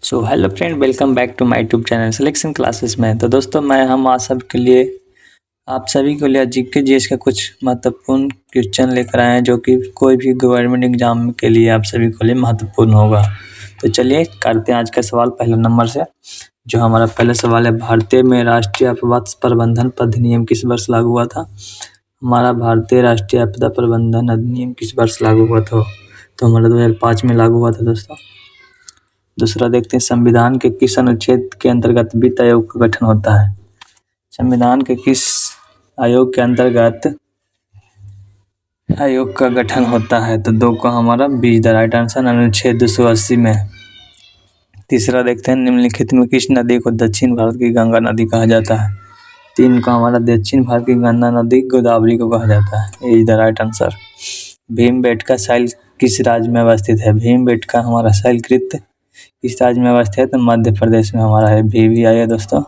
So hello friend, welcome back to my YouTube channel selection classes में। तो दोस्तों, मैं हम आज सबके लिए आप सभी को लिए जीके जीएस का कुछ महत्वपूर्ण क्वेश्चन लेकर आए हैं, जो कि कोई भी गवर्नमेंट एग्जाम के लिए आप सभी को लिए महत्वपूर्ण होगा। तो चलिए करते हैं आज का सवाल पहले नंबर से। जो हमारा पहला सवाल है, भारतीय में राष्ट्रीय आपदा प्रबंधन अधिनियम किस वर्ष लागू हुआ था? हमारा भारतीय राष्ट्रीय आपदा प्रबंधन अधिनियम किस वर्ष लागू हुआ था? तो हमारा 2005 में लागू हुआ था दोस्तों। दूसरा देखते हैं, संविधान के किस अनुच्छेद के अंतर्गत वित्त आयोग का गठन होता है? संविधान के किस आयोग के अंतर्गत आयोग का गठन होता है? तो दो का हमारा बी द राइट आंसर अनुच्छेद 280 में। तीसरा देखते हैं, निम्नलिखित में किस नदी को दक्षिण भारत की गंगा नदी कहा जाता है? तीन का हमारा दक्षिण भारत की गंगा नदी गोदावरी को कहा जाता है। ए द राइट आंसर। भीमबेटका शैल किस राज्य में अवस्थित है? भीमबेटका हमारा शैलकृत किस राज्य में अवस्थित है? तो मध्य प्रदेश में हमारा है। VVI है दोस्तों,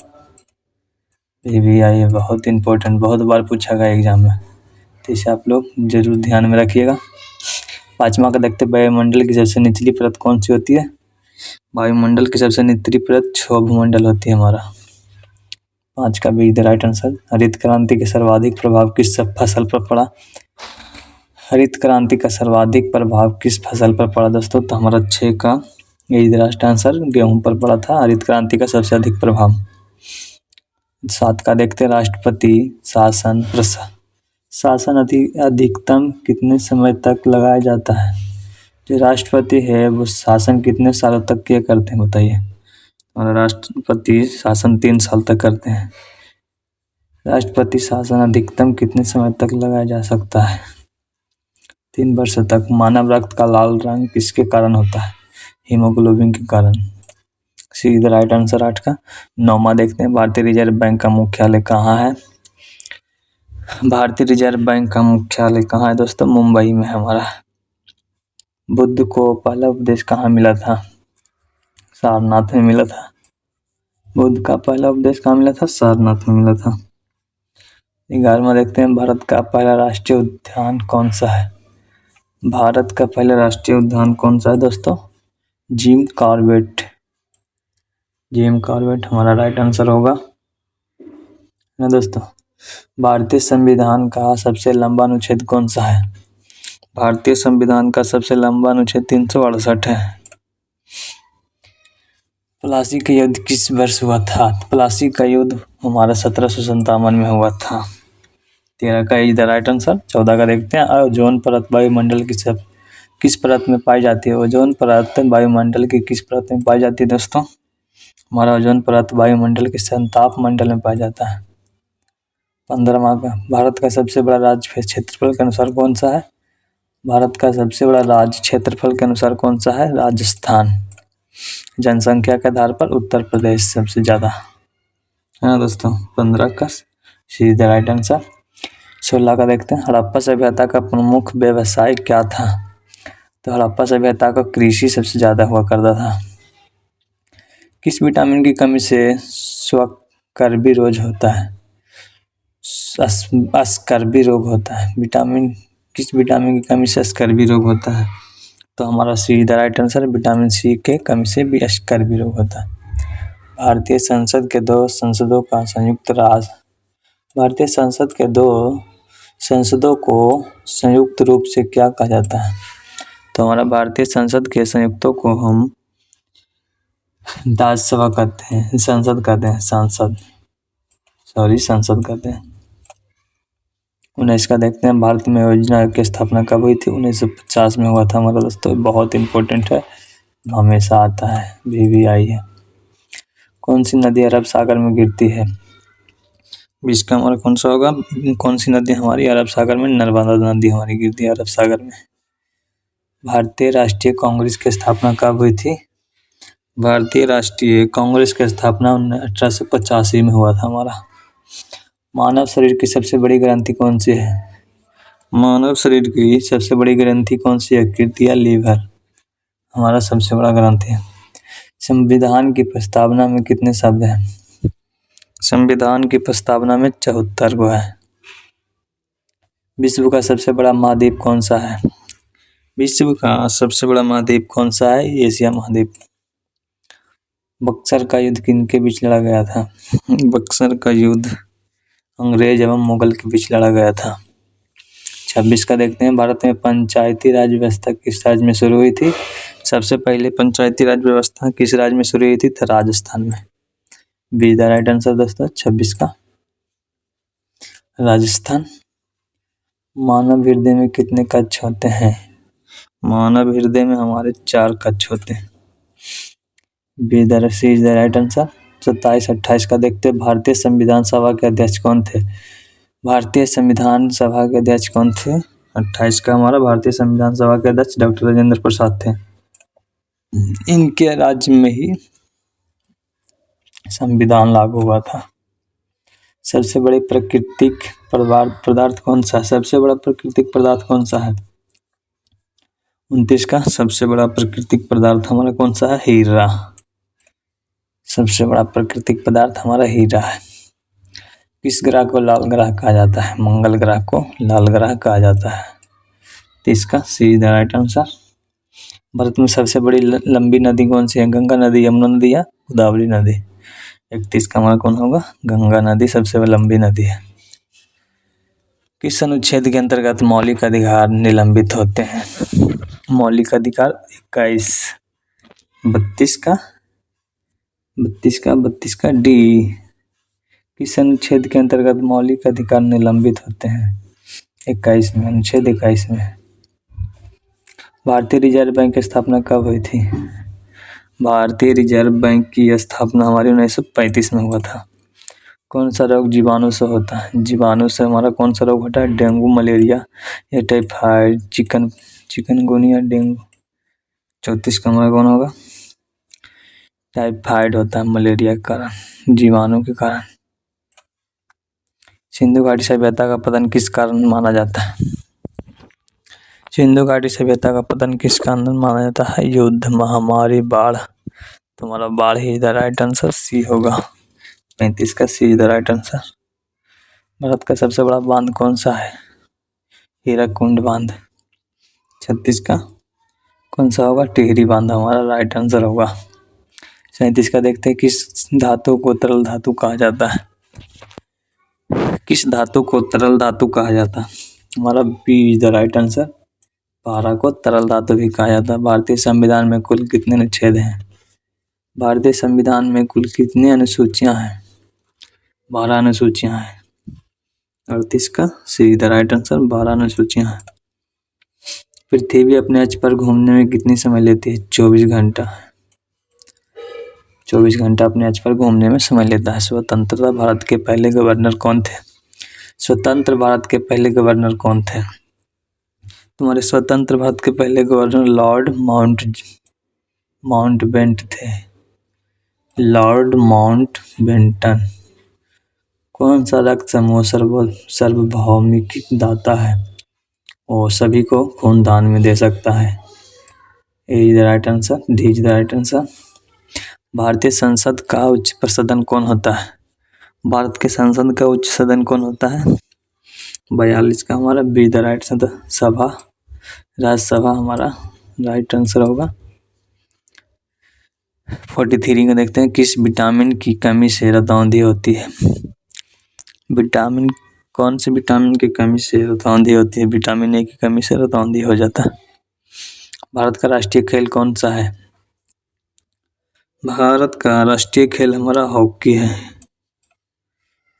VVI है, बहुत इंपॉर्टेंट, बहुत बार पूछा गया एग्जाम में, तो इसे आप लोग जरूर ध्यान में रखिएगा। पांचवा का देखते हैं, वायुमंडल की सबसे निचली परत कौन सी होती है? वायुमंडल की सबसे निचली परत क्षोभमंडल होती है हमारा। पाँच का बी द राइट आंसर। हरित क्रांति के सर्वाधिक प्रभाव किस फसल पर पड़ा? हरित क्रांति का सर्वाधिक प्रभाव किस फसल पर पड़ा दोस्तों? तो हमारा 6 का यही राइट आंसर, गेहूं पर पड़ा था हरित क्रांति का सबसे अधिक प्रभाव। 7 का देखते हैं, राष्ट्रपति शासन अधिकतम कितने समय तक लगाया जाता है? जो राष्ट्रपति है वो शासन कितने सालों तक किया करते हैं बताइए? और राष्ट्रपति शासन 3 साल तक करते हैं। राष्ट्रपति शासन अधिकतम कितने समय तक लगाया जा सकता है? 3 वर्ष तक। मानव रक्त का लाल रंग किसके कारण होता है? हीमोग्लोबिन के कारण। सी द राइट आंसर 8 का। 9वां देखते हैं, भारतीय रिजर्व बैंक का मुख्यालय कहाँ है? भारतीय रिजर्व बैंक का मुख्यालय कहाँ है दोस्तों? मुंबई में हमारा। बुद्ध को पहला उपदेश कहाँ मिला था? सारनाथ में मिला था। बुद्ध का पहला उपदेश कहाँ मिला था? सारनाथ में मिला था। 11वां देखते हैं, भारत का पहला राष्ट्रीय उद्यान कौन सा है? भारत का पहला राष्ट्रीय उद्यान कौन सा है दोस्तों? Jim Corbett. जिम कॉर्बेट हमारा राइट आंसर होगा ना दोस्तों। भारतीय संविधान का सबसे लंबा अनुच्छेद कौन सा है? भारतीय संविधान का सबसे लंबा अनुच्छेद 368 है। प्लासी का युद्ध किस वर्ष हुआ था? प्लासी का युद्ध हमारा 1757 में हुआ था। 13 का इज द राइट आंसर। 14 का देखते हैं, ओजोन परत वायुमंडल की सब किस परत में पाई जाती है? ओजोन परत वायुमंडल की किस परत में पाई जाती है दोस्तों? हमारा ओजोन परत वायुमंडल के संताप मंडल में पाया जाता है। 15वां का, भारत का सबसे बड़ा राज्य क्षेत्रफल के अनुसार कौन सा है? भारत का सबसे बड़ा राज्य क्षेत्रफल के अनुसार कौन सा है? राजस्थान। जनसंख्या के आधार पर उत्तर प्रदेश सबसे ज्यादा है ना दोस्तों। 15 का सी द राइट आंसर। 16 का देखते हैं, हड़प्पा सभ्यता का प्रमुख व्यवसाय क्या था? तो हड़प्पा सभ्यता का कृषि सबसे ज्यादा हुआ करता था। किस विटामिन की कमी से स्कर्वी रोग होता है? स्कर्वी रोग होता है। किस विटामिन की कमी से स्कर्वी रोग होता है? तो हमारा C the right answer, vitamin C के कमी से भी स्कर्वी रोग होता है। भारतीय संसद के दो संसदों का संयुक्त राज्य भारतीय संसद के दो संसदों को संयुक्त रूप से क्या कहा जाता है? तो हमारा भारतीय संसद के संयुक्तों को हम राज्यसभा कहते हैं, संसद कहते हैं, संसद कहते हैं। 19 का देखते हैं, भारत में योजना की स्थापना कब हुई थी? 1950 में हुआ था हमारा दोस्तों, बहुत इंपॉर्टेंट है, हमेशा आता है, VVI है। कौन सी नदी अरब सागर में गिरती है? 20 का हमारा कौन सा होगा? कौन सी नदी हमारी अरब सागर में? नर्मदा नदी हमारी गिरती है अरब सागर में। भारतीय राष्ट्रीय कांग्रेस की स्थापना कब हुई थी? भारतीय राष्ट्रीय कांग्रेस की स्थापना 1885 में हुआ था हमारा। मानव शरीर की सबसे बड़ी ग्रंथि कौन सी है? मानव शरीर की सबसे बड़ी ग्रंथि कौन सी है? किडनी या लीवर हमारा सबसे बड़ा ग्रंथि है। संविधान की प्रस्तावना में कितने शब्द हैं? संविधान की प्रस्तावना में 74 गो है। विश्व का सबसे बड़ा महाद्वीप कौन सा है? विश्व का सबसे बड़ा महाद्वीप कौन सा है? एशिया महाद्वीप। बक्सर का युद्ध किनके बीच लड़ा गया था? बक्सर का युद्ध अंग्रेज एवं मुगल के बीच लड़ा गया था। 26 का देखते हैं, भारत में पंचायती राज व्यवस्था किस राज्य में शुरू हुई थी? सबसे पहले पंचायती राज व्यवस्था किस राज्य में शुरू हुई थी? तो राजस्थान में। बी द राइट आंसर दोस्तों 26 का राजस्थान। मानव हृदय में कितने कक्ष होते हैं? मानव हृदय में हमारे 4 कक्ष होते हैं। Be the right answer. 27-28 का देखते हैं, भारतीय संविधान सभा के अध्यक्ष कौन थे? भारतीय संविधान सभा के अध्यक्ष कौन थे? 28 का हमारा भारतीय संविधान सभा के अध्यक्ष डॉक्टर राजेंद्र प्रसाद थे। इनके राज्य में ही संविधान लागू हुआ था। सबसे बड़े प्राकृतिक पदार्थ कौन सा है? सबसे बड़ा प्राकृतिक पदार्थ कौन सा है? 29 का सबसे बड़ा प्राकृतिक पदार्थ हमारा कौन सा है? हीरा। सबसे बड़ा प्राकृतिक पदार्थ हमारा हीरा है। किस ग्रह को लाल ग्रह कहा जाता है? मंगल ग्रह को लाल ग्रह कहा जाता है। 30 का सी द राइट आंसर। भारत में सबसे बड़ी लंबी नदी कौन सी है? गंगा नदी, यमुना नदी या गोदावरी नदी? 31 का हमारा कौन होगा? गंगा नदी सबसे लंबी नदी है। किस अनुच्छेद के अंतर्गत मौलिक अधिकार निलंबित होते हैं? मौलिक अधिकार 21। 32 का डी। किस अनुच्छेद के अंतर्गत मौलिक अधिकार निलंबित होते हैं? 21 में, अनुच्छेद 21 में। भारतीय रिजर्व बैंक की स्थापना कब हुई थी? भारतीय रिजर्व बैंक की स्थापना हमारी 1935 में हुआ था। कौन सा रोग जीवाणु से होता है? जीवाणु से हमारा कौन सा रोग होता है? डेंगू, मलेरिया या टाइफाइड, चिकनगुनिया, डेंगू? 34 का हमारा कौन होगा? टाइफाइड होता है मलेरिया के कारण, जीवाणु के कारण। सिंधु घाटी सभ्यता का पतन किस कारण माना जाता है? सिंधु घाटी सभ्यता का पतन किस कारण माना जाता है? युद्ध, महामारी, बाढ़। तुम्हारा बाढ़ ही द राइट आंसर, सी होगा। 35 का सी द राइट आंसर। भारत का सबसे बड़ा बांध कौन सा है? हीराकुंड बांध। 36 का कौन सा होगा? टिहरी बांध हमारा राइट आंसर होगा। 37 का देखते हैं, किस धातु को तरल धातु कहा जाता है? किस धातु को तरल धातु कहा जाता है? हमारा B is the right answer. पारा को तरल धातु भी कहा जाता है। भारतीय संविधान में कुल कितने अनुच्छेद हैं? भारतीय संविधान में कुल कितनी अनुसूचियां हैं? 12 अनुसूचियां हैं। 38 का सी द राइट आंसर, 12 अनुसूचियां हैं। पृथ्वी अपने अक्ष पर घूमने में कितनी समय लेती है? 24 घंटा। 24 घंटा अपने अक्ष पर घूमने में समय लेता है। स्वतंत्रता भारत के पहले गवर्नर कौन थे? स्वतंत्र भारत के पहले गवर्नर कौन थे? तुम्हारे स्वतंत्र भारत के पहले गवर्नर लॉर्ड माउंटबेटन थे। Lord Mountbatten. कौन सा रक्त समूह सार्वभौमिक दाता है? वो सभी को खून दान में दे सकता है। A is the right answer, D is the right answer. भारतीय संसद का उच्च सदन कौन होता है? भारत के संसद का उच्च सदन कौन होता है? 42 का हमारा बी द राइट सभा, राज्यसभा हमारा राइट आंसर होगा। 43 को देखते हैं, किस विटामिन की कमी से रतौंधी होती है? विटामिन, कौन से विटामिन की कमी से रतौंधी होती है? विटामिन ए की कमी से रतौंधी हो जाता है। भारत का राष्ट्रीय खेल कौन सा है? भारत का राष्ट्रीय खेल हमारा हॉकी है।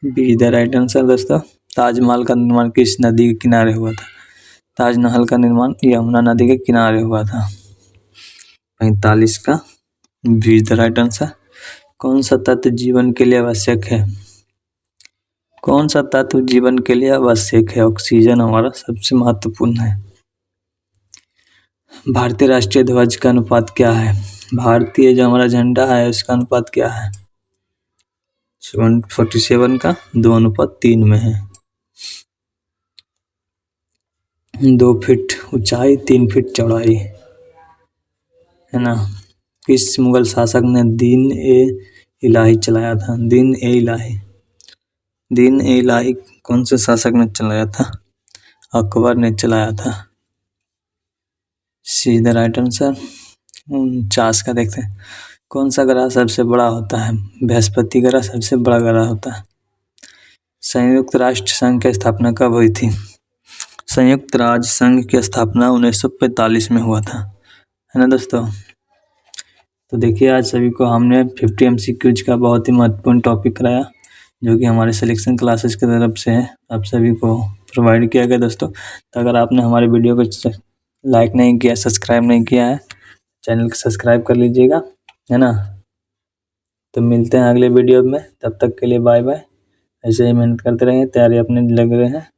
बी द राइट आंसर दोस्तों। ताजमहल का निर्माण किस नदी के किनारे हुआ था? ताजमहल का निर्माण यमुना नदी के किनारे हुआ था। 45 का बी द राइट आंसर। कौन सा तत्व जीवन के लिए आवश्यक है? कौन सा तत्व जीवन के लिए आवश्यक है? ऑक्सीजन हमारा सबसे महत्वपूर्ण है। भारतीय राष्ट्रीय ध्वज का अनुपात क्या है? भारतीय जो हमारा झंडा है उसका अनुपात क्या है? 47 का 2:3 में है। 2 फीट ऊंचाई, 3 फीट चौड़ाई है ना। किस मुगल शासक ने दीन ए इलाही चलाया था? दीन ए इलाही कौन से शासक ने चलाया था? अकबर ने चलाया था। सी द राइट आंसर। 49 का देखते हैं, कौन सा ग्रह सबसे बड़ा होता है? बृहस्पति ग्रह सबसे बड़ा ग्रह होता है। संयुक्त राष्ट्र संघ की स्थापना कब हुई थी? संयुक्त राज्य संघ की स्थापना 1945 में हुआ था, है ना दोस्तों। तो देखिए आज सभी को हमने 50 MCQs का बहुत ही महत्वपूर्ण टॉपिक कराया, जो कि हमारे सिलेक्शन क्लासेस की तरफ से आप सभी को प्रोवाइड किया गया दोस्तों। तो अगर आपने हमारे वीडियो को लाइक नहीं किया, सब्सक्राइब नहीं किया है, चैनल को सब्सक्राइब कर लीजिएगा, है ना। तो मिलते हैं अगले वीडियो में, तब तक के लिए बाय बाय। ऐसे ही मेहनत करते रहें, तैयारी अपने लग रहे हैं।